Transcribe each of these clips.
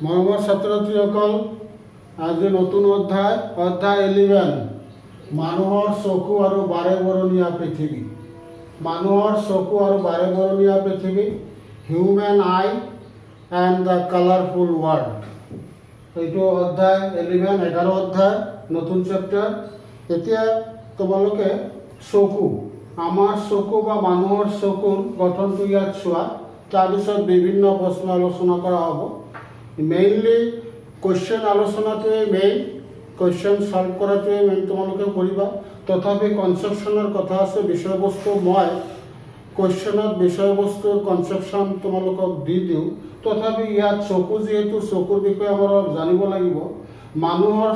মৰমৰ ছাত্ৰ ছাত্ৰীসকল, আজি নতুন অধ্যায় 11 মানুহৰ চকু আৰু বাৰেবৰণীয়া পৃথিৱী। মানুহৰ চকু আৰু বাৰেবৰণীয়া পৃথিৱী, human I and the colourful world. এইটো অধ্যায় 11 অধ্যায়, নতুন চেপ্টাৰ। এতিয়া তোমালোকে চকু, আমাৰ চকু বা মানুহৰ চকুৰ গঠনটো ইয়াত চোৱা, তাৰপিছত বিভিন্ন প্ৰশ্ন আলোচনা কৰা হ'ব। মেইনলি কুৱেশ্যন আলোচনাটোৱে মেইন, কুৱেশ্যন ছল্ভ কৰাটোৱে মেইন তোমালোকে কৰিবা। তথাপি কনচেপশ্যনৰ কথা আছে, বিষয়বস্তু মই কুৱেশ্যনত বিষয়বস্তুৰ কনচেপশ্যন তোমালোকক দি দিওঁ। তথাপি ইয়াত চকু, যিহেতু চকুৰ বিষয়ে আমাৰ অলপ জানিব লাগিব। মানুহৰ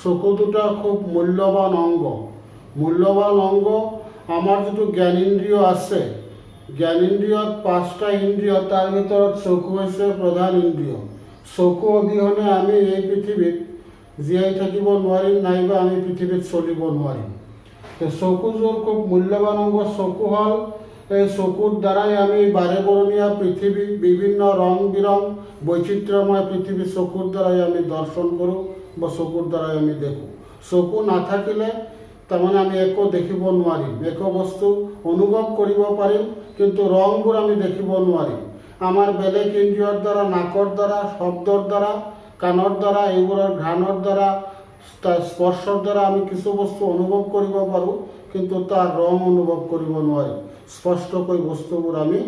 চকু দুটা খুব মূল্যৱান অংগ। আমাৰ যিটো জ্ঞানেন্দ্ৰিয় আছে, জ্ঞানেন্দ্ৰিয়ত 5টা ইন্দ্ৰিয়, তাৰ ভিতৰত চকু হৈছে প্ৰধান ইন্দ্ৰিয়। চকু অবিহনে আমি এই পৃথিৱীত জীয়াই থাকিব নোৱাৰিম, নাইবা আমি পৃথিৱীত চলিব নোৱাৰিম। চকুযোৰ খুব মূল্যৱান অংগ। চকু হ'ল, এই চকুৰ দ্বাৰাই আমি বাৰেবৰণীয়া পৃথিৱী, বিভিন্ন ৰং বিৰং বৈচিত্ৰ্যময় পৃথিৱী চকুৰ দ্বাৰাই আমি দৰ্শন কৰোঁ বা চকুৰ দ্বাৰাই আমি দেখোঁ। চকু নাথাকিলে তাৰমানে আমি একো দেখিব নোৱাৰিম, একো বস্তু অনুভৱ কৰিব পাৰিম, কিন্তু ৰংবোৰ আমি দেখিব নোৱাৰিম। আমাৰ বেলেগ ইন্দ্ৰিয়ৰ দ্বাৰা, নাকৰ দ্বাৰা, শব্দৰ দ্বাৰা, কাণৰ দ্বাৰা, এইবোৰৰ ঘ্ৰাণৰ দ্বাৰা, স্পৰ্শৰ দ্বাৰা আমি কিছু বস্তু অনুভৱ কৰিব পাৰোঁ, কিন্তু তাৰ ৰং অনুভৱ কৰিব নোৱাৰিম। স্পষ্টকৈ বস্তুবোৰ আমি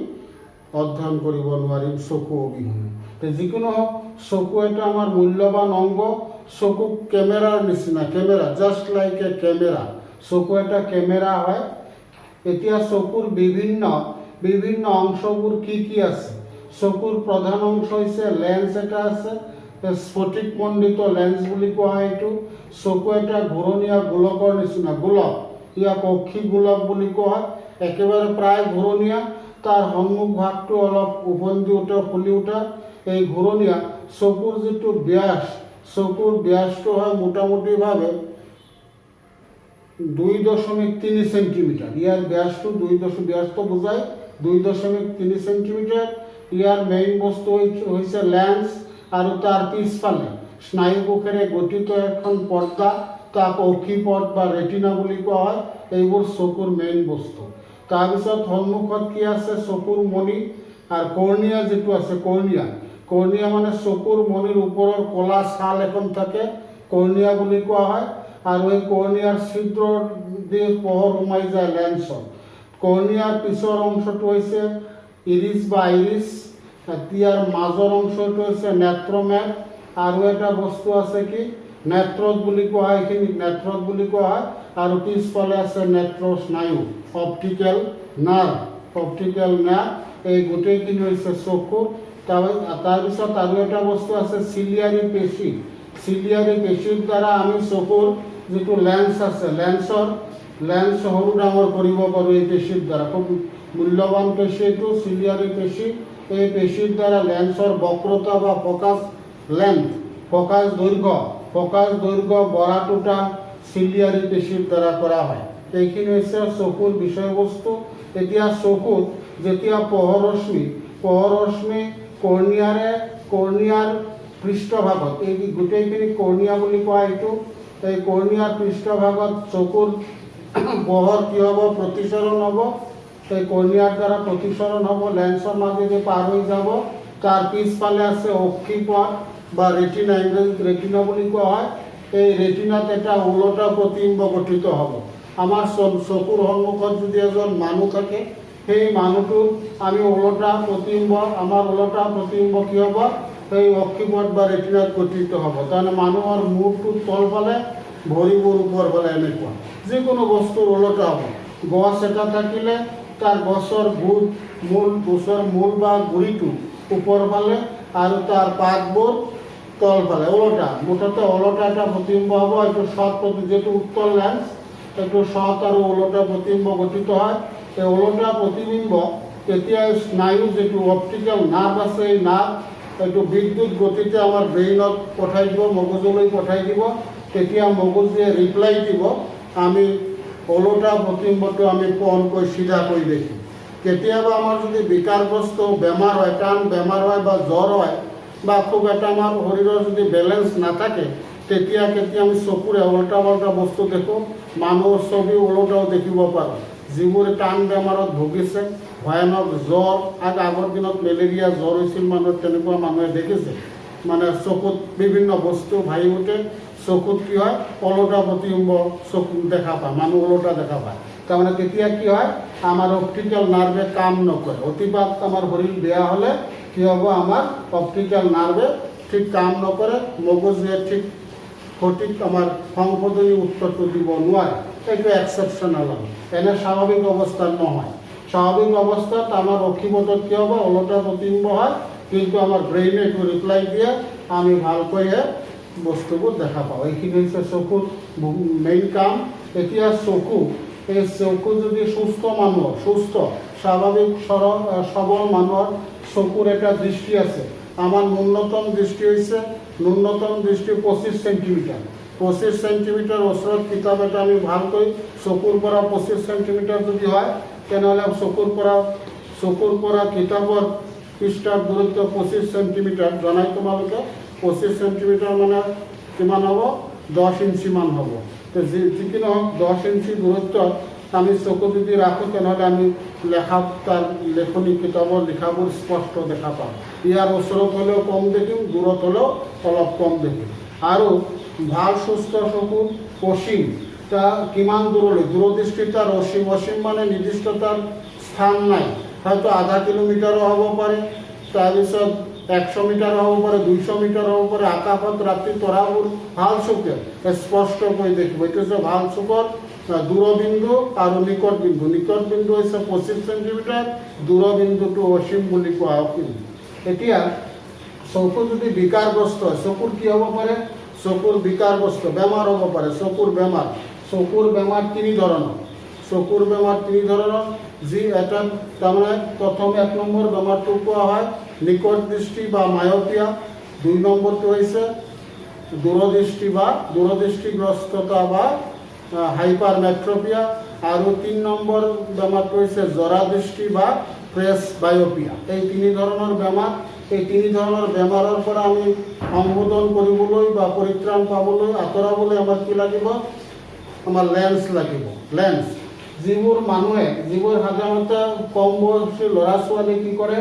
অধ্যয়ন কৰিব নোৱাৰিম চকু অবিহনে। যিকোনো হওক, চকু এটা আমাৰ মূল্যৱান অংগ। চকু কেমেৰাৰ নিচিনা, জাষ্ট লাইক এ কেমেৰা। চকু এটা কেমেৰা হয়। এতিয়া চকুৰ বিভিন্ন অংশবোৰ কি আছে? চকুৰ প্ৰধান অংশ হৈছে লেন্স এটা আছে, স্ফটিকমণ্ডিত লেন্স বুলি কোৱা হয় এইটো। চকু এটা ঘূৰণীয়া গোলকৰ নিচিনা, গোলক, ইয়াক অক্ষী গোলক বুলি কোৱা হয়। একেবাৰে প্ৰায় ঘূৰণীয়া, তাৰ সন্মুখ ভাগটো অলপ উফন্দি উঠা, ফুলি উঠা। এই ঘূৰণীয়া চকুৰ যিটো ব্যাস, চকুৰ ব্যাসটো হয় মোটামুটিভাৱে 2.3 সেণ্টিমিটাৰ। ইয়াৰ ব্যাসটো ব্যাসটো বুজায় 2.3 সেণ্টিমিটাৰ। ইয়াৰ মেইন বস্তু হৈছে লেন্স, আৰু তাৰ পিছফালে স্নায়ুকোষেৰে গঠিত এখন পৰ্দা, তাক অক্ষিপট বা ৰেটিনা বুলি কোৱা হয়। এইবোৰ চকুৰ মেইন বস্তু। তাৰপিছত সন্মুখত কি আছে? চকুৰ মণি আৰু কৰ্ণিয়া যিটো আছে, কৰ্ণিয়া মানে চকুৰ মণিৰ ওপৰৰ কলা ছাল এখন থাকে, কৰ্ণিয়া বুলি কোৱা হয়। আৰু এই কৰ্ণিয়াৰ ছিদ্ৰৰ দি পোহৰ সোমাই যায় লেন্সত। কৰ্ণিয়াৰ পিছৰ অংশটো হৈছে ইৰিছ বা আইৰিছ। ইয়াৰ মাজৰ অংশটো হৈছে নেত্ৰমেট। আৰু এটা বস্তু আছে কি, নেত্ৰক বুলি কোৱা হয়, এইখিনি নেত্ৰক বুলি কোৱা হয়। আৰু পিছফালে আছে নেত্ৰ স্নায়ু, অপটিকেল নাৰ্ভ। এই গোটেইখিনি হৈছে চকু। তাৰপিছত আৰু এটা বস্তু আছে চিলিয়াৰী পেশী। চিলিয়াৰী পেশীৰ দ্বাৰা আমি চকুৰ যিটো লেন্স আছে, লেন্স সৰু ডাঙৰ কৰিব পাৰোঁ এই পেশীৰ দ্বাৰা। খুব মূল্যৱান পেশী এইটো, চিলিয়াৰী পেশী। এই পেশীৰ দ্বাৰা লেন্সৰ বক্ৰতা বা ফকাছ দৈৰ্ঘ্য বঢ়া-টুটা চিলিয়াৰী পেশীৰ দ্বাৰা কৰা হয়। এইখিনি হৈছে চকুৰ বিষয়বস্তু। এতিয়া চকুত যেতিয়া পোহৰ ৰশ্মি কৰ্ণিয়াৰ পৃষ্ঠভাগত, এই গোটেইখিনি কৰ্ণিয়া বুলি কোৱা এইটো, এই কৰ্ণিয়াৰ পৃষ্ঠভাগত চকুৰ পোহৰ কি হ'ব? প্ৰতিসৰণ হ'ব। এই কৰ্ণিয়াৰ দ্বাৰা প্ৰতিসৰণ হ'ব, লেন্সৰ মাজেদি পাৰ হৈ যাব। তাৰ পিছফালে আছে অক্ষিপট বা ৰেটিনা, ইংৰাজীত ৰেটিনা বুলি কোৱা হয়। এই ৰেটিনাত এটা ওলোটা প্ৰতিবিম্ব গঠিত হ'ব। আমাৰ চকুৰ সন্মুখত যদি এজন মানুহ থাকে, সেই মানুহটোৰ আমি ওলোটা প্ৰতিবিম্ব কি হ'ব? সেই অক্ষিপট বা ৰেটিনাত গঠিত হ'ব। তাৰমানে মানুহৰ মূৰটো তলফালে, ভৰিবোৰ ওপৰ ফালে, এনেকুৱা। যিকোনো বস্তুৰ ওলোটা হ'ব। গছ এটা থাকিলে তাৰ গছৰ মূল বা গুৰিটো ওপৰ ফালে, আৰু তাৰ পাতবোৰ তলফালে, ওলোটা। মুঠতে ওলোটা এটা প্ৰতিবিম্ব হ'ব। এইটো যিহেতু উত্তল লেন্স, এইটো শত আৰু ওলোটা প্ৰতিবিম্ব গঠিত হয়। এই ওলোটা প্ৰতিবিম্ব এতিয়া স্নায়ু যিটো অপটিকেল নাৰ্ভ আছে, এই নাৰ্ভ এইটো বিদ্যুৎ গতিতে আমাৰ ব্ৰেইনত পঠাই দিব, মগজুলৈ পঠাই দিব। তেতিয়া মগজুৱে ৰিপ্লাই দিব, আমি ওলোটা প্ৰতিবিম্বটো আমি পোনকৈ চিধাকৈ দেখিম। কেতিয়াবা আমাৰ যদি বিকাৰগ্ৰস্ত বেমাৰ হয়, কাণ বেমাৰ হয় বা জ্বৰ হয়, বা খুব এটা আমাৰ শৰীৰৰ যদি বেলেঞ্চ নাথাকে তেতিয়া কেতিয়া আমি চকুৰে ওলটা পাল্টা বস্তু দেখোঁ, মানুহৰ ছবি ওলোটাও দেখিব পাৰোঁ। যিবোৰ টান বেমাৰত ভুগিছে, ভয়ানক জ্বৰ, আগৰ দিনত মেলেৰিয়া জ্বৰ হৈছিল মানুহৰ, তেনেকুৱা মানুহে দেখিছে মানে চকুত বিভিন্ন বস্তু ভাহি উঠে, চকুত কি হয় ওলোটা প্ৰতিবিম্ব চকু দেখা পায়, মানুহ ওলোটা দেখা পায়। তাৰমানে তেতিয়া কি হয় আমাৰ অপটিকেল নাৰ্ভে কাম নকৰে। অতিপাত আমাৰ শৰীৰ বেয়া হ'লে কি হ'ব, আমাৰ অপটিকেল নাৰ্ভে ঠিক কাম নকৰে, মগজুৱে ঠিক সঠিক আমাৰ সংশোধনী উত্তৰটো দিব নোৱাৰে। এইটো এক্সেপশ্যনেল হয়, এনে স্বাভাৱিক অৱস্থাত নহয়। স্বাভাৱিক অৱস্থাত আমাৰ অক্ষিপটত কি হ'ব, ওলোটা প্ৰতিবিম্ব হয়, কিন্তু আমাৰ ব্ৰেইনে এইটো ৰিপ্লাই দিয়ে, আমি ভালকৈহে বস্তুবোৰ দেখা পাওঁ। এইখিনি হৈছে চকুৰ মেইন কাম। এতিয়া চকু, এই চকু যদি সুস্থ মানুহৰ, সুস্থ স্বাভাৱিক সবল মানুহৰ চকুৰ এটা দৃষ্টি আছে। আমাৰ ন্যূনতম দৃষ্টি হৈছে 25 সেণ্টিমিটাৰ। 25 সেণ্টিমিটাৰ ওচৰত কিতাপ এটা আমি ভালকৈ চকুৰ পৰা 25 সেণ্টিমিটাৰ যদি হয়, তেনেহ'লে চকুৰ পৰা কিতাপৰ পৃষ্ঠাৰ দূৰত্ব 25 সেণ্টিমিটাৰ। জনাই তোমালোকে 25 সেণ্টিমিটাৰ মানে কিমান হ'ব, 10 ইঞ্চিমান হ'ব। তো যি কি নহওক 10 ইঞ্চি দূৰত্বত আমি চকু যদি ৰাখোঁ, তেনেহ'লে আমি তাৰ লেখনি কিতাপৰ লিখাবোৰ স্পষ্ট দেখা পাওঁ। ইয়াৰ ওচৰত হ'লেও কম দেখিম, দূৰত হ'লেও অলপ কম দেখিম। আৰু ভাল সুস্থ চকুৰ অসীম কিমান দূৰলৈ, দূৰদৃষ্টি তাৰ অসীম মানে নিৰ্দিষ্ট তাৰ স্থান নাই। হয়তো আধা কিলোমিটাৰো হ'ব পাৰে, তাৰপিছত 100 মিটাৰো হ'ব পাৰে, 200 মিটাৰ হ'ব পাৰে। আকাশত ৰাতি তৰাবোৰ ভাল চকুৰে স্পষ্টকৈ দেখিব। এইটো হৈছে ভাল চকুৰ দূৰবিন্দু আৰু নিকট বিন্দু। নিকট বিন্দু হৈছে 25 সেণ্টিমিটাৰ, দূৰবিন্দুটো অসীম বুলি কোৱা অসীম। এতিয়া চকু যদি বিকাৰগ্ৰস্ত হয়, চকুৰ কি হ'ব পাৰে, চকুৰ বিকাৰগ্ৰস্ত বেমাৰ হ'ব পাৰে। চকুৰ বেমাৰ তিনি ধৰণৰ। চকুৰ বেমাৰ তিনি ধৰণৰ, যি এটা তাৰমানে প্ৰথম 1 নম্বৰ বেমাৰটো কোৱা হয় নিকট দৃষ্টি বা মায়পিয়া। 2 নম্বৰটো হৈছে দূৰদৃষ্টিগ্ৰস্ততা বা হাইপাৰমেট্ৰপিয়া। আৰু 3 নম্বৰ বেমাৰটো হৈছে জৰা দৃষ্টি বা প্ৰেছ বায়পিয়া। এই তিনি ধৰণৰ বেমাৰ। এই তিনি ধৰণৰ বেমাৰৰ পৰা আমি সম্বোধন কৰিবলৈ বা পৰিত্ৰাণ পাবলৈ, আঁতৰাবলৈ আমাৰ কি লাগিব, আমাৰ লেন্স লাগিব। লেন্স যিবোৰ সাধাৰণতে কম বয়সী ল'ৰা ছোৱালী কি কৰে,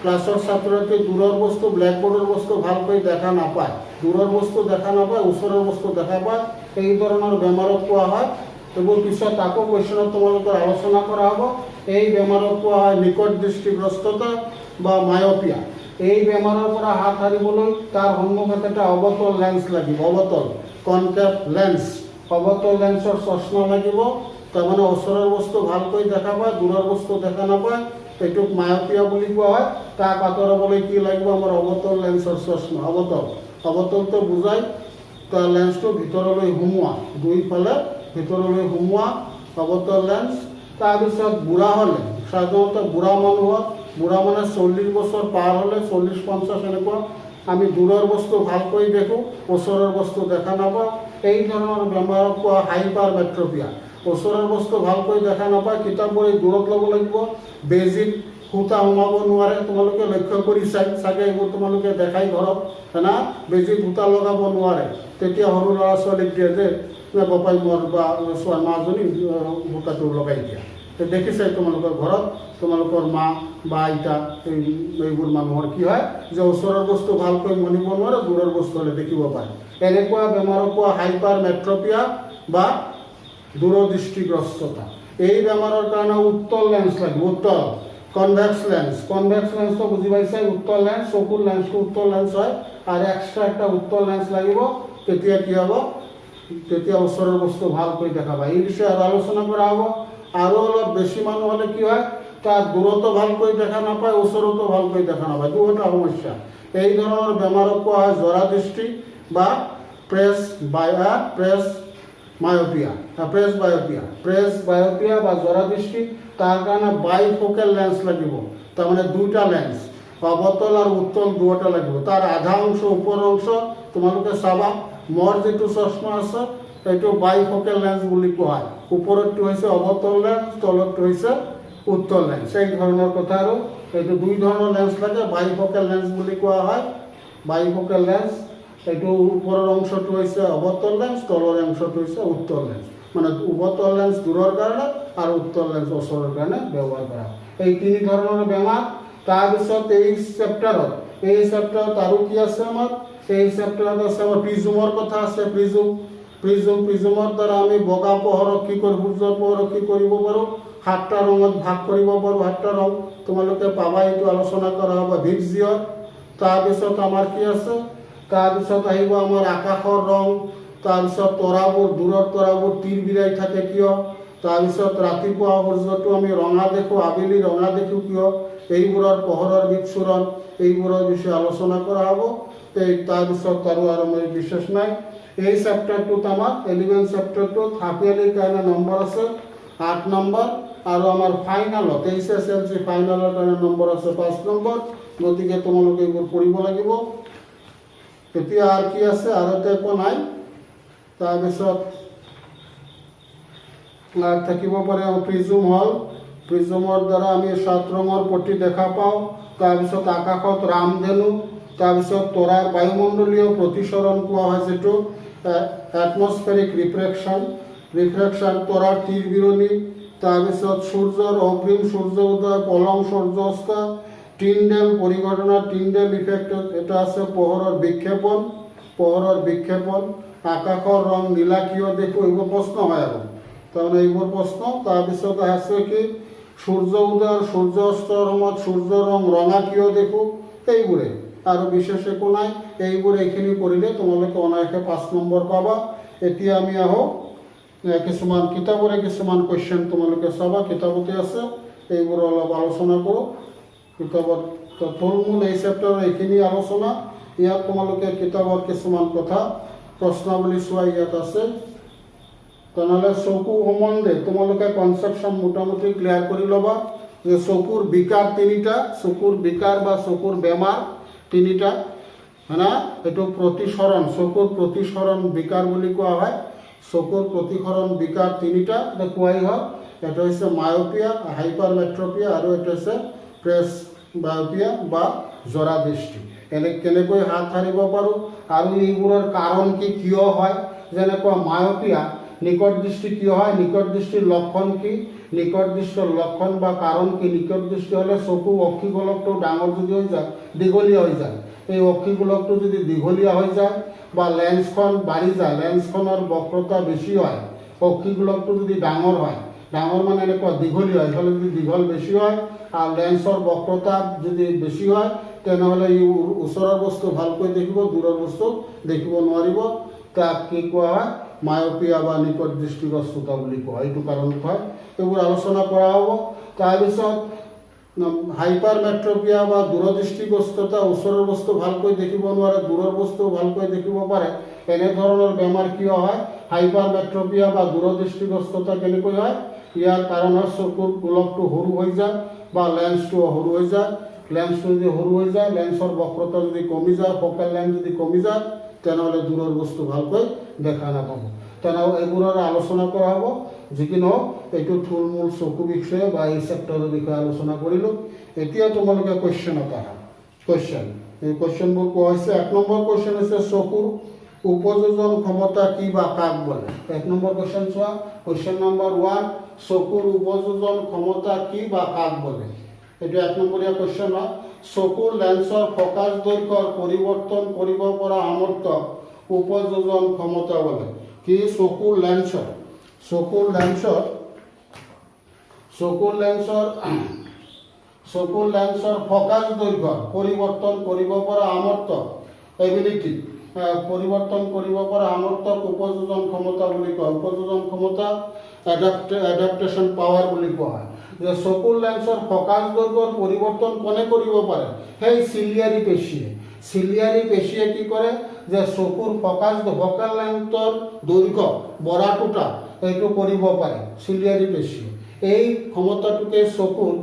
ক্লাছৰ ছাত্ৰ ছাত্ৰী দূৰৰ বস্তু, ব্লেকবোৰ্ডৰ বস্তু ভালকৈ দেখা নাপায়, দূৰৰ বস্তু দেখা নাপায়, ওচৰৰ বস্তু দেখা পায়। এই ধৰণৰ বেমাৰক কোৱা হয়, এইবোৰ পিছত আকৌ কুৱেশ্যনত তোমালোকৰ আলোচনা কৰা হ'ব। এই বেমাৰক কোৱা হয় নিকট দৃষ্টিগ্ৰস্ততা বা মায়পিয়া। এই বেমাৰৰ পৰা হাত সাৰিবলৈ তাৰ সন্মুখত এটা অৱতল লেন্স লাগিব, অৱতল কনকেভ লেন্স। অৱতল লেন্সৰ চশমা লাগিব, তাৰমানে ওচৰৰ বস্তু ভালকৈ দেখা পায়, দূৰৰ বস্তু দেখা নাপায়। এইটোক মায়পিয়া বুলি কোৱা হয়। তাক আঁতৰাবলৈ কি লাগিব, আমাৰ অৱতল লেন্সৰ চশমা। অৱতলটো বুজাই তাৰ লেন্সটো ভিতৰলৈ সুমোৱা, দুইফালে ভিতৰলৈ সুমোৱা অৱতল লেন্স। তাৰপিছত বুঢ়া হ'লে, সাধাৰণতে বুঢ়া মানে 40 বছৰ পাৰ হ'লে, 40-50 এনেকুৱা, আমি দূৰৰ বস্তু ভালকৈ দেখোঁ, ওচৰৰ বস্তু দেখা নাপাওঁ। এই ধৰণৰ বেমাৰক কোৱা হাইপাৰমেট্ৰপিয়া। ওচৰৰ বস্তু ভালকৈ দেখা নাপায়, কিতাপবোৰ দূৰত ল'ব লাগিব। বেজিত সূতা সোমাব নোৱাৰে, তোমালোকে লক্ষ্য কৰি চাগে এইবোৰ তোমালোকে দেখাই ঘৰত না, বেজিত সূতা লগাব নোৱাৰে। তেতিয়া সৰু ল'ৰা ছোৱালীক দিয়ে যে বাপাই মোৰ বা মাজনী সূতাটো লগাই দিয়া। দেখিছে তোমালোকৰ ঘৰত, তোমালোকৰ মা বা আইতা এইবোৰ মানুহৰ কি হয় যে ওচৰৰ বস্তু ভালকৈ মনিব নোৱাৰে, দূৰৰ বস্তু হ'লে দেখিব পাৰে। এনেকুৱা বেমাৰক কোৱা হাইপাৰমেট্ৰপিয়া বা দূৰদৃষ্টিগ্ৰস্ততা। এই বেমাৰৰ কাৰণে উত্তল লেন্স লাগিব, উত্তল কনভেক্স লেন্স। কনভেক্স লেন্সটো বুজি পাইছে, উত্তল লেন্স, চকুৰ লেন্সটো উত্তল লেন্স হয়। আৰু এক্সট্ৰা এটা উত্তল লেন্স লাগিব, তেতিয়া কি হ'ব, তেতিয়া ওচৰৰ বস্তু ভালকৈ দেখা পায়। এই বিষয়ে আৰু আলোচনা কৰা হ'ব। আৰু অলপ বেছি মানুহ হ'লে কি হয়, তাৰ দূৰতো ভালকৈ দেখা নাপায়, ওচৰতো ভালকৈ দেখা নাপায়, দুটা সমস্যা। এই ধৰণৰ বেমাৰক কোৱা হয় জৰা দৃষ্টি বা প্ৰেছ বায়পিয়া বা জৰা দৃষ্টি। তাৰ কাৰণে বাইফোকেল লেন্স লাগিব, তাৰমানে দুটা লেন্স, অৱতল আৰু উত্তল দুটা লাগিব। তাৰ আধা অংশ ওপৰৰ অংশ তোমালোকে চাবা, মোৰ যিটো চশমা আছে এইটো বাইফোকেল লেন্স বুলি কোৱা হয়। ওপৰতটো হৈছে অৱতল লেন্স, তলতটো হৈছে উত্তল লেন্স এই ধৰণৰ কথা। আৰু এইটো দুই ধৰণৰ লেন্স লাগে, বাইফোকেল লেন্স বুলি কোৱা হয়। বাইফোকেল লেন্স এইটো ওপৰৰ অংশটো হৈছে অৱতল লেন্স, তলৰ অংশটো হৈছে উত্তল লেন্স। মানে অৱতল লেন্স দূৰৰ কাৰণে আৰু উত্তল লেন্স ওচৰৰ কাৰণে ব্যৱহাৰ কৰা হয়। এই তিনি ধৰণৰ বেমাৰ। তাৰপিছত এই চেপ্টাৰত আৰু কি আছে আমাৰ? এই চেপ্টাৰত আছে আমাৰ প্ৰিজমৰ কথা আছে। প্ৰিজমৰ দ্বাৰা আমি বগা পোহৰক কি কৰোঁ, সূৰ্যৰ পোহৰক কি কৰিব পাৰোঁ, 7টা ৰঙত ভাগ কৰিব পাৰোঁ। 7টা ৰং তোমালোকে পাবা, এইটো আলোচনা কৰা হ'ব ভিজিঅৰ। তাৰপিছত আমাৰ কি আছে? তাৰপিছত আহিব আমাৰ আকাশৰ ৰং। তাৰপিছত তৰাবোৰ, দূৰৰ তৰাবোৰ তীৰ বিৰাই থাকে কিয়? তাৰপিছত ৰাতিপুৱা সূৰ্যটো আমি ৰঙা দেখোঁ, আবেলি ৰঙা দেখোঁ কিয়? এইবোৰৰ পোহৰৰ বিচ্ছুৰণ, এইবোৰৰ বিষয়ে আলোচনা কৰা হ'ব। তাৰপিছত আৰু মই বিশেষ নাই। এই চেপ্টাৰটোত আমাৰ 11 চেপ্টাৰটোত হাফ ইয়াৰলিৰ কাৰণে নম্বৰ আছে 8 নম্বৰ, আৰু আমাৰ ফাইনেলত HSLC ফাইনেলৰ কাৰণে নম্বৰ আছে 5 নম্বৰ। গতিকে তোমালোকে এইবোৰ পঢ়িব লাগিব। এতিয়া আৰু কি আছে? আৰু একো নাই। তাৰপিছত থাকিব পাৰে প্ৰিজম হ'ল, প্ৰিজমৰ দ্বাৰা আমি 7 ৰঙৰ পট্টি দেখা পাওঁ। তাৰপিছত আকাশত ৰামধেনু, তাৰপিছত তৰাৰ বায়ুমণ্ডলীয় প্ৰতিসৰণ কোৱা হয়, যিটো এটমস্ফেৰিক ৰিফ্ৰেকশ্যন, তৰাৰ তীৰ বিৰণী। তাৰপিছত সূৰ্যৰ অগ্ৰিম সূৰ্য উদয়, পলম সূৰ্য অস্ত, টিণ্ডেল পৰিঘটনা, টিণ্ডেল ইফেক্ট, এটা আছে পোহৰৰ বিক্ষেপণ। আকাশৰ ৰং নীলা কিয় দেখোঁ, এইবোৰ প্ৰশ্ন হয় আৰু তাৰমানে এইবোৰ প্ৰশ্ন। তাৰপিছত আছে কি? সূৰ্য উদয় আৰু সূৰ্য অস্তৰ সময়ত সূৰ্যৰ ৰং ৰঙা কিয় দেখোঁ, এইবোৰে। আৰু বিশেষ একো নাই। এইখিনি কৰিলে তোমালোকে অনায়াসে 5 নম্বৰ পাবা। এতিয়া আমি আহোঁ কিছুমান কিতাপৰে কিছুমান কুৱেশ্যন তোমালোকে চাবা, কিতাপতে আছে। এইবোৰ অলপ আলোচনা কৰোঁ। কিতাপত থুলমূল এই চেপ্টাৰৰ এইখিনি আলোচনা। ইয়াত তোমালোকে কিতাপত কিছুমান কথা প্ৰশ্নাৱলী চোৱা ইয়াত আছে। তেনেহ'লে চকু সম্বন্ধে তোমালোকে কনচেপশ্যন মোটামুটি ক্লিয়াৰ কৰি ল'বা যে চকুৰ বিকাৰ 3টা, চকুৰ বিকাৰ বা চকুৰ বেমাৰ 3টা, হয়না? এইটো প্ৰতিসৰণ, চকুৰ প্ৰতিসৰণ বিকাৰ বুলি কোৱা হয়। চকুৰ প্ৰতিসৰণ বিকাৰ 3টা কোৱাই হয়। এটা হৈছে মায়োপিয়া, হাইপাৰমেট্ৰপিয়া, আৰু এটা হৈছে প্ৰেছ বায়োপিয়া বা জৰা দৃষ্টি। কেনেকৈ হাত সাৰিব পাৰোঁ আৰু এইবোৰৰ কাৰণ কি, কিয় হয়? যেনেকুৱা মায়োপিয়া, নিকট দৃষ্টি কিয় হয়? নিকট দৃষ্টিৰ লক্ষণ কি? নিকট দৃষ্টিৰ লক্ষণ বা কাৰণ কি? নিকট দৃষ্টি হ'লে চকু অক্ষিগোলকটো ডাঙৰ যদি হৈ যায়, দীঘলীয়া হৈ যায়। এই অক্ষিগোলকটো যদি দীঘলীয়া হৈ যায় বা লেন্সখন বাঢ়ি যায়, লেন্সখনৰ বক্ৰতা বেছি হয়, অক্ষিগোলকটো যদি ডাঙৰ হয়, ডাঙৰ মানে এনেকুৱা দীঘলীয়া হয়, এইফালে যদি দীঘল বেছি হয় আৰু লেন্সৰ বক্ৰতা যদি বেছি হয়, তেনেহ'লে ই ওচৰৰ বস্তু ভালকৈ দেখিব, দূৰৰ বস্তু দেখিব নোৱাৰিব। তাক কি কোৱা হয়? মায়োপিয়া বা নিকট দৃষ্টিগ্ৰস্ততা বুলি কোৱা হয়। এইটো কাৰণত হয়। এইবোৰ আলোচনা কৰা হ'ব। তাৰপিছত হাইপাৰমেট্ৰপিয়া বা দূৰদৃষ্টিগ্ৰস্ততা, ওচৰৰ বস্তু ভালকৈ দেখিব নোৱাৰে, দূৰৰ বস্তু ভালকৈ দেখিব পাৰে। এনেধৰণৰ বেমাৰ কিয় হয়? হাইপাৰমেট্ৰপিয়া বা দূৰদৃষ্টিগ্ৰস্ততা কেনেকৈ হয়? ইয়াৰ কাৰণ হয় চকুৰ গোলকটো সৰু হৈ যায় বা লেন্সটো সৰু হৈ যায়। লেন্সটো যদি সৰু হৈ যায়, লেন্সৰ বক্ৰতা যদি কমি যায়, ফ'কেল লেন্থ যদি কমি যায়, তেনেহ'লে দূৰৰ বস্তু ভালকৈ দেখা নাপাব। তেনেহ'লে এইবোৰৰ আলোচনা কৰা হ'ব। যি কি নহওক, এইটো থুলমূল চকু বিষয়ে বা এই চেপ্টাৰৰ বিষয়ে আলোচনা কৰিলোঁ। এতিয়া তোমালোকে কুৱেশ্যনত আহা। এই কুৱেশ্যনবোৰ কোৱা হৈছে। 1 নম্বৰ কুৱেশ্যন হৈছে চকুৰ উপযোজন ক্ষমতা কি বা কাক বোলে? 1 নম্বৰ কুৱেশ্যন চোৱা। কুৱেশ্যন নম্বৰ 1, চকুৰ উপযোজন ক্ষমতা কি বা কাক বোলে? এইটো 1 নম্বৰীয়া কুৱেশ্যন হয়। চকুৰ লেন্সৰ ফকাছ দৈৰ্ঘ্যৰ পৰিৱৰ্তন কৰিব পৰা সামৰ্থ্য উপযোজন ক্ষমতা বোলে। কি? চকুৰ লেন্সৰ ফকাছ দৈৰ্ঘ্যৰ পৰিৱৰ্তন কৰিব পৰা সামৰ্থ্য, এবিলিটি, পৰিৱৰ্তন কৰিব পৰা সামৰ্থ্যক উপযোজন ক্ষমতা বুলি কয়। উপযোজন ক্ষমতা এডাপ্টেশ্যন পাৱাৰ বুলি কোৱা হয়। যে চকুৰ লেন্সৰ ফকাছ দৈৰ্ঘ্যৰ পৰিৱৰ্তন কোনে কৰিব পাৰে? সেই চিলিয়াৰী পেশীয়ে কি কৰে? যে চকুৰ ফকাল লেন্সৰ দৈৰ্ঘ্য বঢ়াটোটা এইটো কৰিব পাৰে চিলিয়াৰী পেশীয়ে। এই ক্ষমতাটোকে চকুৰ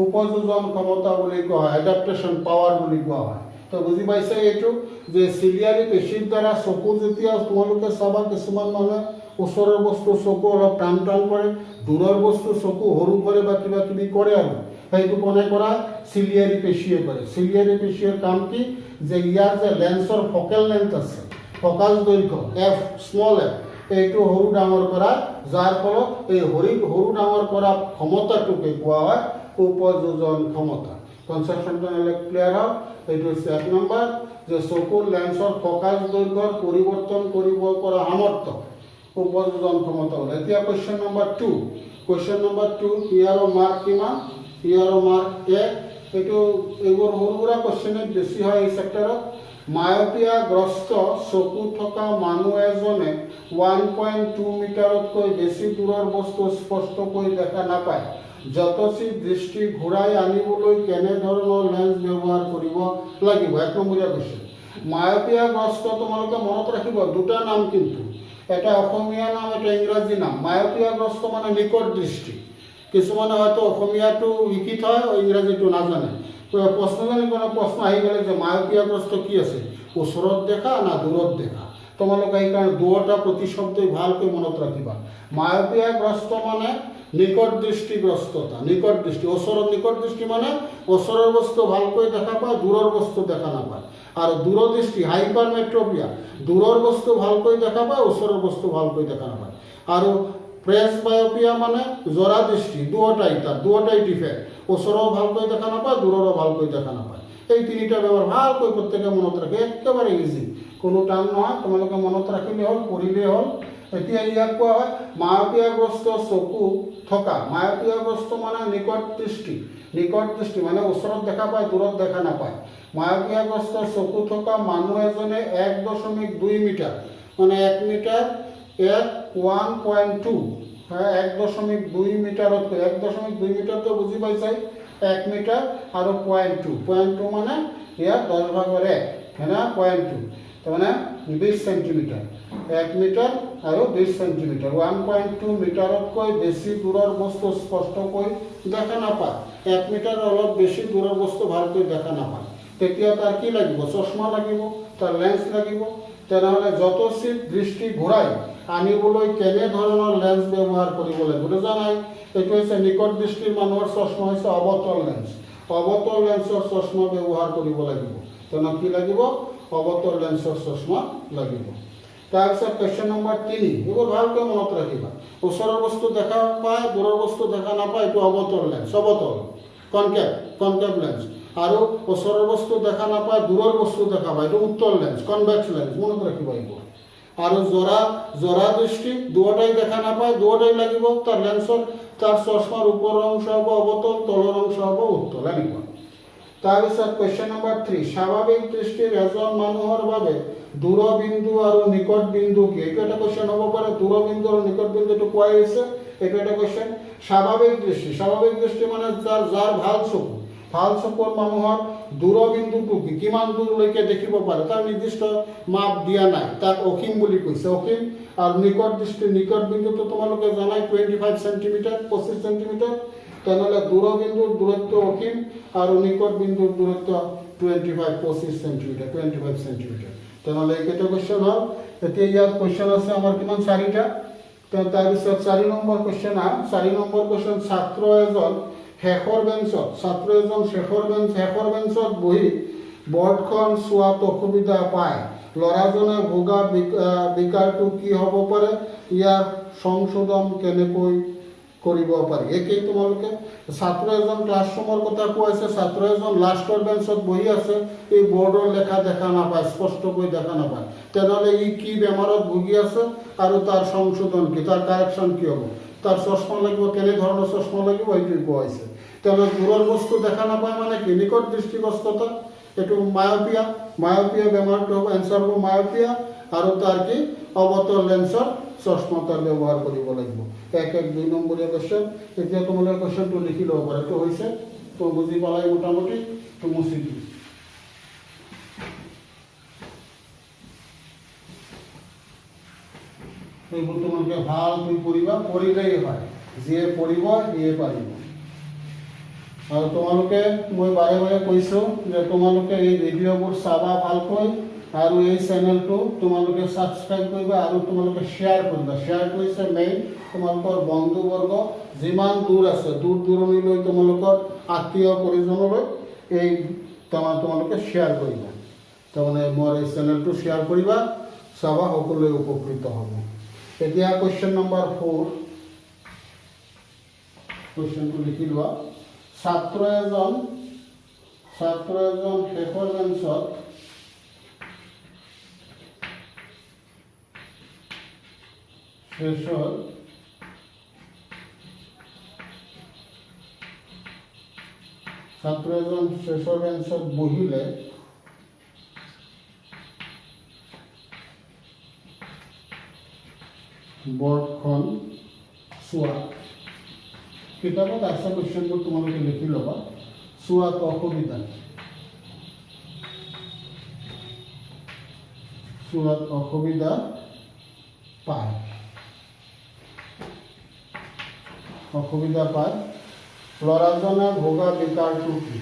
উপযোজন ক্ষমতা বুলি কোৱা হয়, এডাপ্টেশ্যন পাৱাৰ বুলি কোৱা হয়। তো বুজি পাইছে এইটো যে চিলিয়াৰী পেশীৰ দ্বাৰা চকু যেতিয়া তোমালোকে চাবা কিছুমান মানুহে ওচৰৰ বস্তু চকু অলপ টান টান কৰে, দূৰৰ বস্তু চকু সৰু কৰে বা কিবা কিবি কৰে আৰু সেইটো কোনে কৰা? চিলিয়াৰী পেশীয়ে কৰে। চিলিয়াৰী পেশীৰ কাম কি? যে ইয়াৰ যে লেন্সৰ ফকেল লেন্থ আছে, ফকাল দৈৰ্ঘ্য এফ স্মল এফ, এইটো সৰু ডাঙৰ কৰা, যাৰ ফলত এই সৰু ডাঙৰ কৰা ক্ষমতাটোকে কোৱা হয় উপযোজন ক্ষমতা। কনচেপশ্যনটো ক্লিয়াৰ হ'ল? এইটো হৈছে 1 নম্বৰ যে চকুৰ লেন্সৰ ফকাল দৈৰ্ঘ্যৰ পৰিৱৰ্তন কৰিব পৰা সামৰ্থ্য উপযোজন ক্ষমতা হ'ল। এতিয়া কুৱেশ্যন নম্বৰ 2। কুৱেশ্যন নম্বৰ 2 ইয়াৰো মাৰ্ক কিমান? ইয়াৰো মাৰ্ক 1। এইটো এইবোৰ সৰু সুৰা কুৱেশ্যনে বেছি হয় এই চেপ্টাৰত। মায়োপিয়াগ্ৰস্ত চকু থকা মানুহ এজনে 1.2 মিটাৰতকৈ বেছি দূৰৰ বস্তু স্পষ্টকৈ দেখা নাপায়। যতচি দৃষ্টি ঘূৰাই আনিবলৈ কেনেধৰণৰ লেন্স ব্যৱহাৰ কৰিব লাগিব? 1 নম্বৰীয়া কুৱেশ্যন। মায়োপিয়াগ্ৰস্ত তোমালোকে মনত ৰাখিব, দুটা নাম কিন্তু, এটা অসমীয়া নাম, এটা ইংৰাজী নাম। মায়োপিয়াগ্ৰস্ত মানে নিকট দৃষ্টি। কিছুমানে হয়তো অসমীয়াটো লিখি থয়, ইংৰাজীটো নাজানে। প্ৰশ্ন আহি গ'লে যে মায়োপিয়াগ্ৰস্ত কি আছে, ওচৰত দেখা না দূৰত দেখা? তোমালোকে সেইকাৰণে দুয়োটা প্ৰতিশব্দই ভালকৈ মনত ৰাখিবা। মায়োপিয়াগ্ৰস্ত মানে নিকট দৃষ্টিগ্ৰস্ততা, নিকট দৃষ্টি। ওচৰত নিকট দৃষ্টি মানে ওচৰৰ বস্তু ভালকৈ দেখা পায়, দূৰৰ বস্তু দেখা নাপায়। আৰু দূৰদৃষ্টি হাইপাৰমেট্ৰপিয়া, দূৰৰ বস্তু ভালকৈ দেখা পায়, ওচৰৰ বস্তু ভালকৈ দেখা নাপায়। আৰু প্ৰেছবায়োপিয়া মানে জৰা দৃষ্টি, দুয়োটাই ডিফেক্ট, ওচৰৰ ভালকৈ দেখা নাপায়, দূৰৰো ভালকৈ দেখা নাপায়। এই তিনিটা বেমাৰ ভালকৈ প্ৰত্যেকে মনত ৰাখে, একেবাৰে ইজি, কোনো টান নহয়, তোমালোকে মনত ৰাখিলে হ'ল, পঢ়িলেই হ'ল। এতিয়া ইয়াক কোৱা হয় মায়োপিয়াগ্ৰস্ত চকু থকা। মায়োপিয়াগ্ৰস্ত মানে নিকট দৃষ্টি, নিকট দৃষ্টি মানে ওচৰত দেখা পায়, দূৰত দেখা নাপায়। মায়োপিয়াগ্ৰস্ত চকু থকা মানুহ এজনে 1.2 মিটাৰ মানে 1 মিটাৰ 1.2 1.2 মিটাৰতকৈ 1.2 মিটাৰটো বুজি পাইছাই, 1 মিটাৰ আৰু 0.2 মানে ইয়াৰ 10/1 হয় না, 0.2 তাৰমানে 20 চেণ্টিমিটাৰ, 1 মিটাৰ আৰু 20 চেণ্টিমিটাৰ। 1.2 মিটাৰতকৈ বেছি দূৰৰ বস্তু স্পষ্টকৈ দেখা নাপায়। 1 মিটাৰ অলপ বেছি দূৰৰ বস্তু ভালকৈ দেখা নাপায়। তেতিয়া তাৰ কি লাগিব? চশমা লাগিব, তাৰ লেন্স লাগিব। তেনেহ'লে যতচি দৃষ্টি ঘূৰাই আনিবলৈ কেনেধৰণৰ লেন্স ব্যৱহাৰ কৰিব লাগিব? বুজা নাই? এইটো হৈছে নিকট দৃষ্টিৰ মানুহৰ চশমা হৈছে অৱতল লেন্স। অৱতল লেন্সৰ চশমা ব্যৱহাৰ কৰিব লাগিব। তেনেহ'লে কি লাগিব? অৱতল লেন্সৰ চশমা লাগিব। তাৰপিছত কুৱেশ্যন নম্বৰ 3, এইবোৰ ভালকৈ মনত ৰাখিবা। ওচৰৰ বস্তু দেখা পায়, দূৰৰ বস্তু দেখা নাপায়, এইটো অৱতল লেন্স, অৱতল কনকেভ লেন্স। আৰু ওচৰৰ বস্তু দেখা নাপায়, দূৰৰ বস্তু দেখা পায়, এইটো উত্তল লেন্স, কনভেক্স লেন্স, মনত ৰাখিবা এইবোৰ। আৰু জৰা দৃষ্টি দুয়োটাই দেখা নাপায়, দুয়োটাই লাগিব, তাৰ লেন্সৰ তাৰ চশমাৰ ওপৰৰ অংশ হ'ব অৱতল, তলৰ অংশ হ'ব উত্তল, এনেকুৱা। তাৰপিছত কুৱেশ্যন নম্বৰ 3, স্বাভাৱিক দৃষ্টিৰ এজন মানুহৰ বাবে দূৰবিন্দু আৰু নিকট বিন্দু কি? এইটো এটা কুৱেশ্যন হ'ব পাৰে। দূৰবিন্দু আৰু নিকট বিন্দুটো কোৱাই হৈছে, এইটো এটা কুৱেশ্যন। স্বাভাৱিক দৃষ্টি মানে যাৰ ভাল চকুৰ মানুহৰ দূৰবিন্দুটো কি? কিমান দূৰলৈকে দেখিব পাৰে, তাৰ নিৰ্দিষ্ট মাপ দিয়া নাই, তাক অসীম বুলি কৈছে, অসীম। আৰু নিকট বিন্দুটো তোমালোকে জানাই 25 চেণ্টিমিটাৰ, 25 চেণ্টিমিটাৰ। তেনেহ'লে দূৰবিন্দুৰ দূৰত্ব অসীম আৰু নিকট বিন্দুৰ দূৰত্ব 25 চেণ্টিমিটাৰ। তেনেহ'লে এইকেইটা কুৱেশ্যন হ'ল। এতিয়া ইয়াত কুৱেশ্যন আছে আমাৰ কিমান? 4টা। তাৰপিছত 4 নম্বৰ কুৱেশ্যন আহ। 4 নম্বৰ কুৱেশ্যন, ছাত্ৰ এজন শেষৰ বেঞ্চত বহি বৰ্ডখন চোৱাত অসুবিধা পায়। ল'ৰাজনে ভোগা বিকাৰটো কি হ'ব পাৰে? ইয়াৰ সংশোধন কেনেকৈ কৰিব পাৰি? একেই তোমালোকে ছাত্ৰ এজন ক্লাছৰুমৰ কথা কোৱাইছে, ছাত্ৰ এজন লাষ্টৰ বেঞ্চত বহি আছে, এই বৰ্ডৰ লেখা দেখা নাপায়, স্পষ্টকৈ দেখা নাপায়। তেনেহ'লে ই কি বেমাৰত ভুগি আছে আৰু তাৰ সংশোধন কি, তাৰ কাৰেকশ্যন কি হ'ব? তাৰ চশমা লাগিব, কেনেধৰণৰ চশমা লাগিব এইটোৱে কোৱা হৈছে। তেওঁলোক দূৰৰ বস্তু দেখা নাপায় মানে কি? নিকট দৃষ্টিগ্ৰস্ততা, এইটো মায়োপিয়া বেমাৰটো হ'ব, এনচাৰ হ'ব মায়োপিয়া। আৰু তাৰ কি? অৱতল লেন্সৰ চশমা তাৰ ব্যৱহাৰ কৰিব লাগিব। 1-2 নম্বৰীয়া কুৱেশ্যন। এতিয়া তোমালোকে কুৱেশ্যনটো লিখি ল'ব পাৰে, এইটো হৈছে তো বুজি পালাই মোটামুটি, তো মুচি দিওঁ। এইবোৰ তোমালোকে ভালকৈ পঢ়িবা, পঢ়িলেই হয়, যিয়ে পঢ়িব সিয়ে পাৰিব। আৰু তোমালোকে মই বাৰে বাৰে কৈছোঁ যে তোমালোকে এই ভিডিঅ'বোৰ চাবা ভালকৈ আৰু এই চেনেলটো তোমালোকে ছাবস্ক্ৰাইব কৰিবা আৰু তোমালোকে শ্বেয়াৰ কৰিবা। শ্বেয়াৰটো হৈছে মেইন। তোমালোকৰ বন্ধুবৰ্গ যিমান দূৰ আছে দূৰ দূৰণিলৈ তোমালোকৰ আত্মীয় পৰিজনলৈ এই তোমালোকে শ্বেয়াৰ কৰিবা। তাৰমানে মোৰ এই চেনেলটো শ্বেয়াৰ কৰিবা, চাবা, সকলোৱে উপকৃত হ'ব। এতিয়া কুৱেশ্যন নম্বৰ 4, কুৱেশ্যনটো লিখি লোৱা। ছাত্ৰ এজন শেষৰ বেঞ্চত শেষৰ বেঞ্চত বহিলে বৰ্ডখন চোৱা। কিতাপত আছে কুৱেশ্যনবোৰ, তোমালোকে লিখি ল'বা। চোৱাত অসুবিধা পায়। ল'ৰাজনে ভোগা বিকাৰটো কি?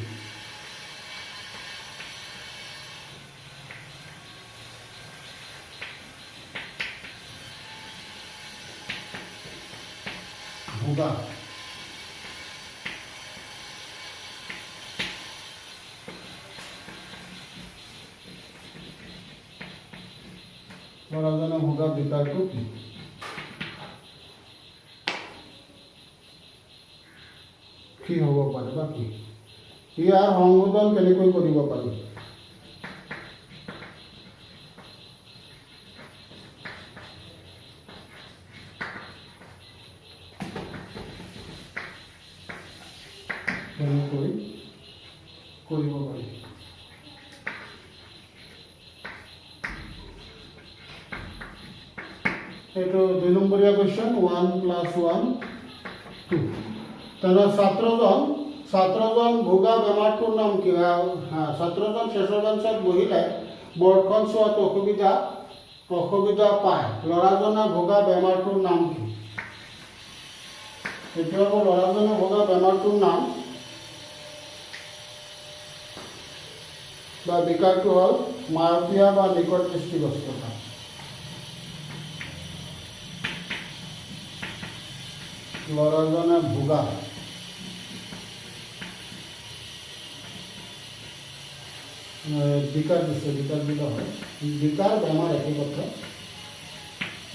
ভোগা ল'ৰাজনে ভোগা বিকাৰটো কি? কি হ'ব পাৰে বা কি? ইয়াৰ সংশোধন কেনেকৈ কৰিব পাৰি? কেনেকৈ কৰিব পাৰি? এইটো 2 নম্বৰীয়া কুৱেশ্যন, 1 + 1 2। তেনে ছাত্ৰজন ভোগা বেমাৰটোৰ নাম কি? ছাত্ৰজন শেষৰ বেঞ্চত বহিলে বৰ্ডখন চোৱাত অসুবিধা পায়। ল'ৰাজনে ভোগা বেমাৰটোৰ নাম কি? এতিয়া আকৌ ল'ৰাজনে ভোগা বেমাৰটোৰ নাম বা বিকাৰটো হ'ল মায়'পিয়া বা নিকট দৃষ্টিগ্ৰস্ততা। ল'ৰাজনে ভোগা বিকাৰ বেমাৰ একে কথা।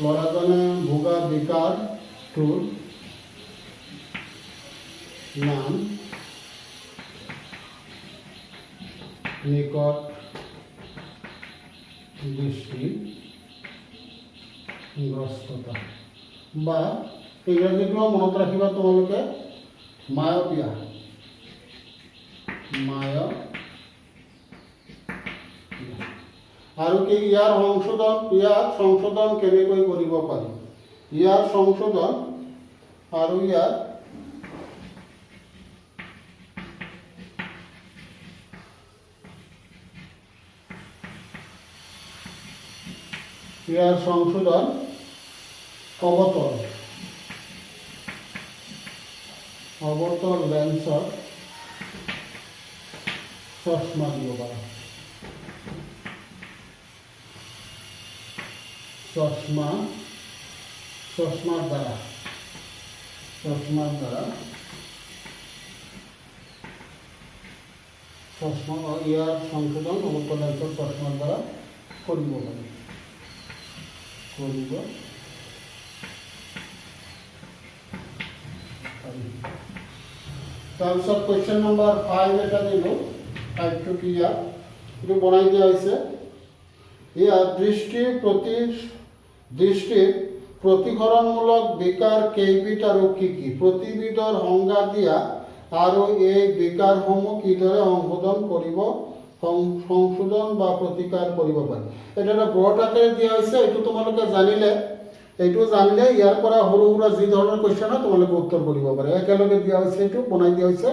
ল'ৰাজনে ভোগা বিকাৰটোৰ নাম নিকট দৃষ্টিগ্ৰস্ততা বা ইংৰাজীটো মনত ৰাখিবা তোমালোকে, মায়'পিয়া। আৰু কি ইয়াৰ সংশোধন কেনেকৈ কৰিব পাৰি? ইয়াৰ সংশোধন আৰু ইয়াৰ সংশোধন অৱতল লেন্সত চশমা দিব পাৰা। চশমাৰ দ্বাৰা ইয়াৰ সংশোধন অৱতল লেন্সত চশমাৰ দ্বাৰা কৰিব পাৰি। তাৰপিছত কুৱেশ্যন নম্বৰ 5 এটা দিলোঁ। 5টো কি? এইটো বনাই দিয়া হৈছে। ইয়াত দৃষ্টিৰ প্ৰতিসৰণমূলক বিকাৰ কেইবিধ আৰু কি কি? প্ৰতিবিধৰ সংজ্ঞা দিয়া আৰু এই বিকাৰসমূহ কিদৰে সংশোধন বা প্ৰতিকাৰ কৰিব পাৰি। এইটো এটা ব্ৰড আকাৰে দিয়া হৈছে। এইটো তোমালোকে জানিলে ইয়াৰ পৰা সৰু সুৰা যি ধৰণৰ কুৱেশ্যন হয় তোমালোকে উত্তৰ কৰিব পাৰে। একেলগে দিয়া হৈছে, এইটো বনাই দিয়া হৈছে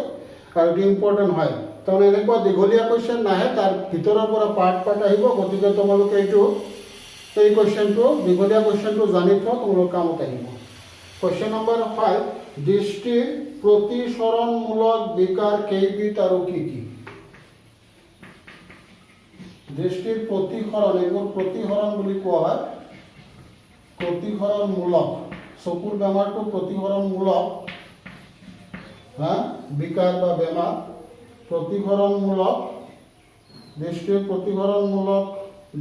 আৰু এইটো ইম্পৰ্টেণ্ট হয়। তাৰমানে এনেকুৱা দীঘলীয়া কুৱেশ্যন নাহে, তাৰ ভিতৰৰ পৰা পাৰ্ট আহিব। গতিকে তোমালোকে এই কুৱেশ্যনটো, দীঘলীয়া কুৱেশ্যনটো জানি থোৱা তোমালোকৰ কামত আহিব। কুৱেশ্যন নম্বৰ 5, দৃষ্টিৰ প্ৰতিসৰণমূলক বিকাৰ কেইবিধ আৰু কি কি? দৃষ্টিৰ প্ৰতিসৰণ, এইবোৰ প্ৰতিসৰণ বুলি কোৱা হয়। প্ৰতিসৰণমূলক, চকুৰ বেমাৰটো প্ৰতিসৰণমূলক বিকাৰ বা বেমাৰ। প্ৰতিসৰণমূলক, দৃষ্টিৰ প্ৰতিসৰণমূলক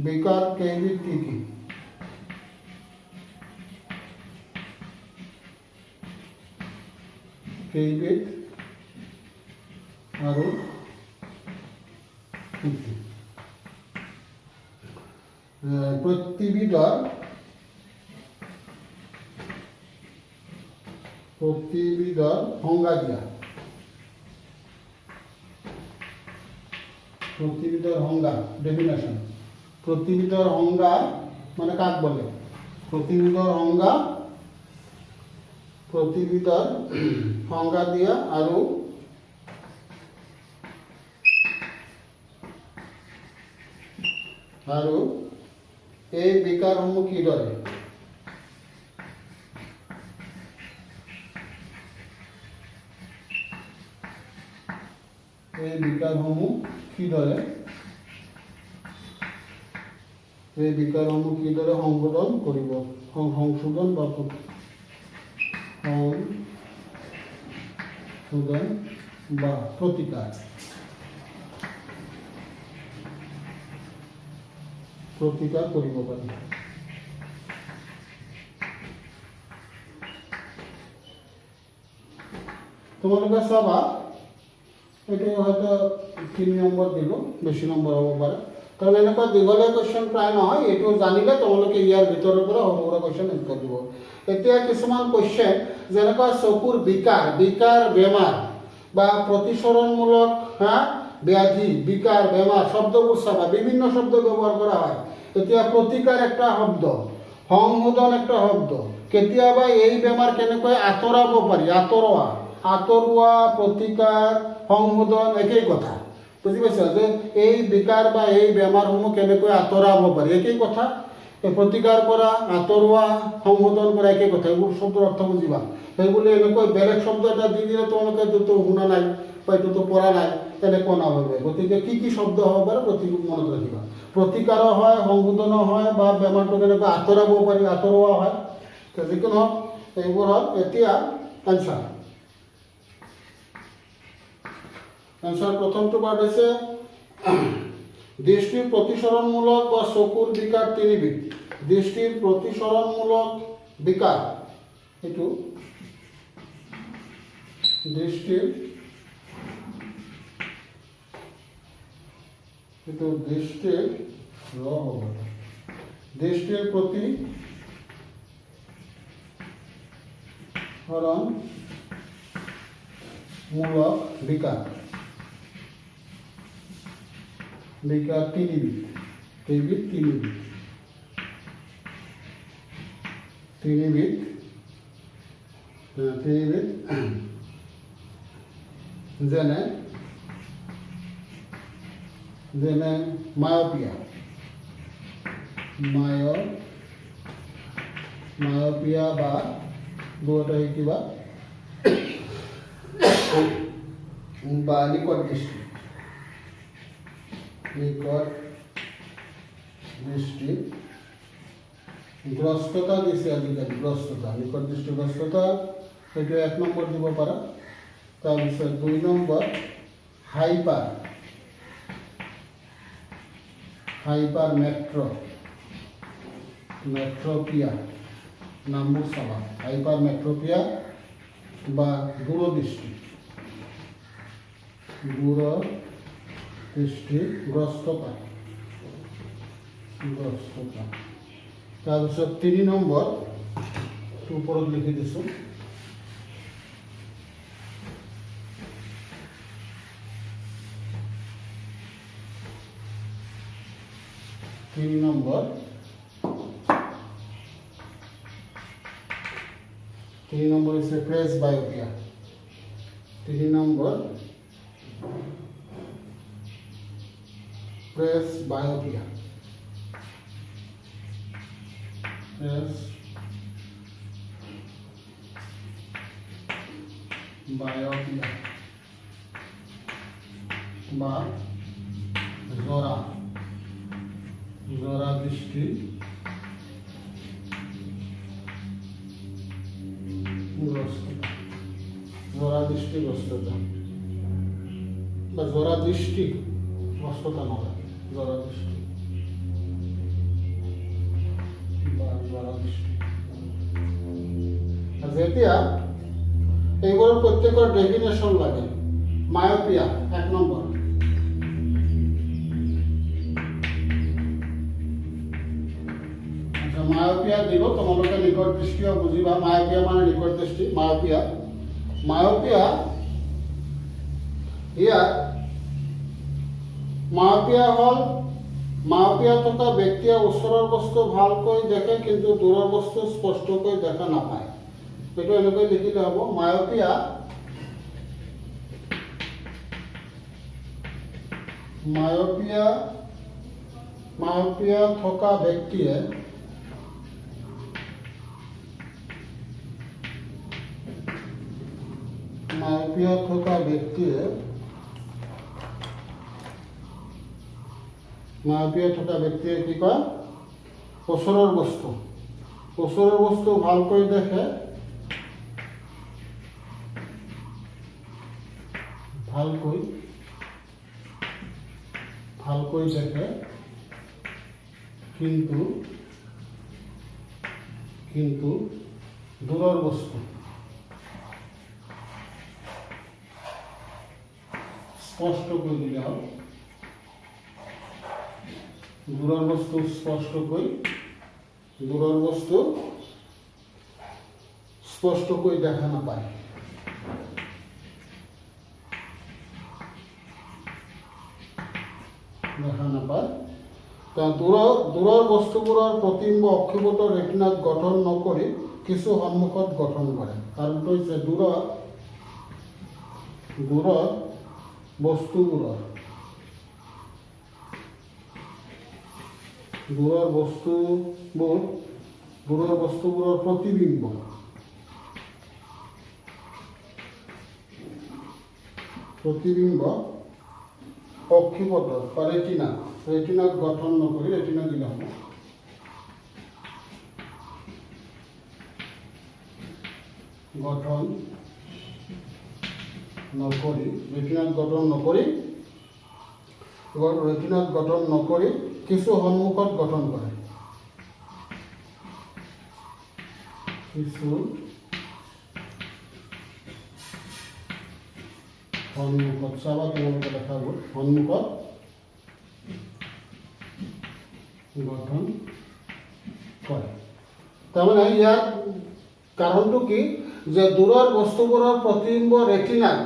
বিকাৰ কেইবিধ কি কি? কেইবিধ আৰু কি কি? প্ৰতিবিধৰ সংজ্ঞা দিয়া। প্ৰতিবিধৰ সংজ্ঞা, ডেফিনেশ্যন। প্ৰতিবিধৰ সংজ্ঞা মানে কাক বলে? প্ৰতিবিধৰ সংজ্ঞা, প্ৰতিবিধৰ সংজ্ঞা দিয়া আৰু এই বিকাৰসমূহ কিদৰে? এই বিকাৰসমূহ কিদৰে সংশোধন কৰিব, সংশোধন বা প্ৰতিকাৰ কৰিব পাৰি। তোমালোকে চাবা, এইটো হয়তো 3 নম্বৰ দিলোঁ, বেছি নম্বৰ হ'ব পাৰে। কাৰণ এনেকুৱা দীঘলীয়া কুৱেশ্যন প্ৰায় নহয়, এইটো জানিলে তোমালোকে ইয়াৰ ভিতৰৰ পৰা সৰু সুৰা কুৱেশ্যন উত্তৰ দিব। এতিয়া কিছুমান কুৱেশ্যন যেনেকুৱা চকুৰ বিকাৰ বেমাৰ বা প্ৰতিসৰণমূলক ব্যাধি, বিকাৰ বেমাৰ, শব্দবোৰ চাবা, বিভিন্ন শব্দ ব্যৱহাৰ কৰা হয়। এতিয়া প্ৰতিকাৰ একটা শব্দ, সংশোধন একটা শব্দ। কেতিয়াবা এই বেমাৰ কেনেকৈ আঁতৰাব পাৰি, আঁতৰোৱা, প্ৰতিকাৰ, সংশোধন একেই কথা। বুজি পাইছা যে এই বিকাৰ বা এই বেমাৰসমূহ কেনেকৈ আঁতৰাব পাৰি, একেই কথা। প্ৰতিকাৰ কৰা, আঁতৰোৱা, সংশোধন কৰা একেই কথা। এইবোৰ শব্দৰ অৰ্থ বুজিবা। সেইবুলি এনেকৈ বেলেগ শব্দ এটা দি দিলে তোমালোকে এইটোতো শুনা নাই বা এইটোতো পঢ়া নাই, তেনেকুৱা নাভাবে। গতিকে কি কি শব্দ হ'ব পাৰে মনত ৰাখিবা। প্ৰতিকাৰো হয়, সংশোধনো হয়, বা বেমাৰটো কেনেকৈ আঁতৰাব পাৰি, আঁতৰোৱা হয়। যিকোনো হওক, এইবোৰ হ'ল এতিয়া এনচাৰ। প্ৰথমটো পাৰ্ট হৈছে দৃষ্টিৰ প্ৰতিসৰণমূলক বা চকুৰ বিকাৰ 3 বিধ। দৃষ্টিৰ প্ৰতিসৰণমূলক বিকাৰ, এইটো দৃষ্টিৰ প্ৰতিসৰণমূলক বিকাৰ 3 বিধ। কেইবিধ? 3 বিধ। যেনে মায়োপিয়া বা দুটা কিবা বা নিকট দৃষ্টি, গ্ৰস্ততা দিছে আজিকালি। গ্ৰস্ততা, নিকট দৃষ্টিগ্ৰস্ততা, সেইটো 1 নম্বৰ দিব পাৰা। তাৰপিছত 2 নম্বৰ হাইপাৰ মেট্ৰপিয়া, নামবোৰ চাবা। হাইপাৰ মেট্ৰপিয়া বা দূৰদৃষ্টিগ্ৰস্ততা। তাৰপিছত 3 নম্বৰ ওপৰত লিখি দিছোঁ, তিনি নম্বৰ হৈছে প্ৰেছবায়োপিয়া। 3 নম্বৰ প্ৰেছবায়োপিয়া। বায়োপিয়া বা জরা জরা দৃষ্টি জরা দৃষ্টিগ্রস্ততা বা জরা দৃষ্টি গ্রস্ততা নয়, জরা দৃষ্টি বা জরা দৃষ্টি। যেতিয়া এইগুলোর প্রত্যেকের ডেফিনেশন লাগে। মায়োপিয়া 1 নম্বর, আচ্ছা মায়োপিয়া দিব তোমালোকে নিকট দৃষ্টিও বুঝিবা। মায়োপিয়া মানে নিকট দৃষ্টি। মায়োপিয়া মায়োপিয়া ইয়াত মায়োপিয়া হল মায়োপিয়া থকা ব্যক্তিয়ে ওচৰৰ বস্তু ভালকৈ দেখে কিন্তু দূৰৰ বস্তু স্পষ্টকৈ দেখা নাপায়। এইটো এনেকৈ লিখিলে হ'ব। মায়োপিয়া মায়োপিয়া মায়োপিয়া থকা ব্যক্তিয়ে মায়োপিয়া থকা ব্যক্তিয়ে মায়োপিয়া থকা ব্যক্তিয়ে কি কয়, ওচৰৰ বস্তু ভালকৈ দেখে ভালকৈ দেখে কিন্তু দূৰৰ বস্তু স্পষ্টকৈ দিলে হ'ল। দূৰৰ বস্তু স্পষ্টকৈ দেখা নাপায়। দূৰৰ বস্তুবোৰৰ প্ৰতিবিম্ব অক্ষিপত ৰেটিনাত গঠন নকৰি কিছু সন্মুখত গঠন কৰে। কাৰণটো হৈছে দূৰৰ বস্তুবোৰৰ প্ৰতিবিম্ব অক্ষিপত বা ৰেটিনাত গঠন নকৰি ৰেটিনা দিলে হ'ব। ৰেটিনাত গঠন নকৰি কিছু সন্মুখত গঠন কৰে। সন্মুখত চাবা তোমালোকে দেখা গ'ল, সন্মুখত গঠন কৰে। তাৰমানে ইয়াৰ কাৰণটো কি যে দূৰৰ বস্তুবোৰৰ প্ৰতিবিম্ব ৰেটিনাৰ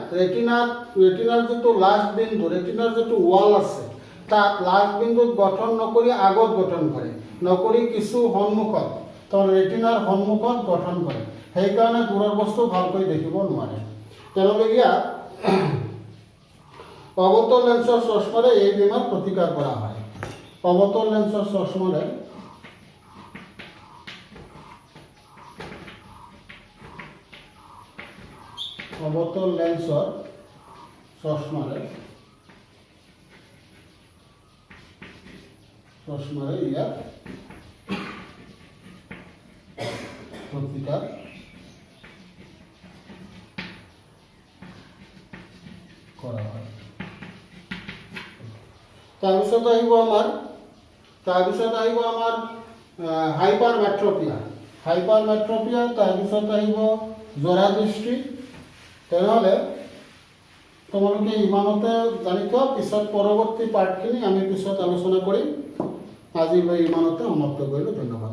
যিটো লাষ্ট বিন্দু, ৰেটিনাৰ যিটো ৱাল আছে তাত লাষ্ট বিন্দুত গঠন নকৰি আগত গঠন কৰে, নকৰি কিছু সন্মুখত, তাৰ ৰেটিনাৰ সন্মুখত গঠন কৰে। সেইকাৰণে দূৰৰ বস্তু ভালকৈ দেখিব নোৱাৰে। তেওঁলোকে ইয়াত অৱতল লেন্সৰ চশমাৰে এই বেমাৰ প্ৰতিকাৰ কৰা হয়। অৱতল লেন্সৰ চশমাৰে ইয়াত প্ৰতিকাৰ কৰা হয়। তাৰপিছত আহিব আমাৰ হাইপাৰমেট্ৰপিয়া। তাৰপিছত আহিব জৰা দৃষ্টি। তেনেহ'লে তোমালোকে ইমানতে জানি থোৱা, পিছত পৰৱৰ্তী পাৰ্টখিনি আমি পিছত আলোচনা কৰিম। আজিলৈ ইমানতে সমাপ্ত কৰিলোঁ। ধন্যবাদ।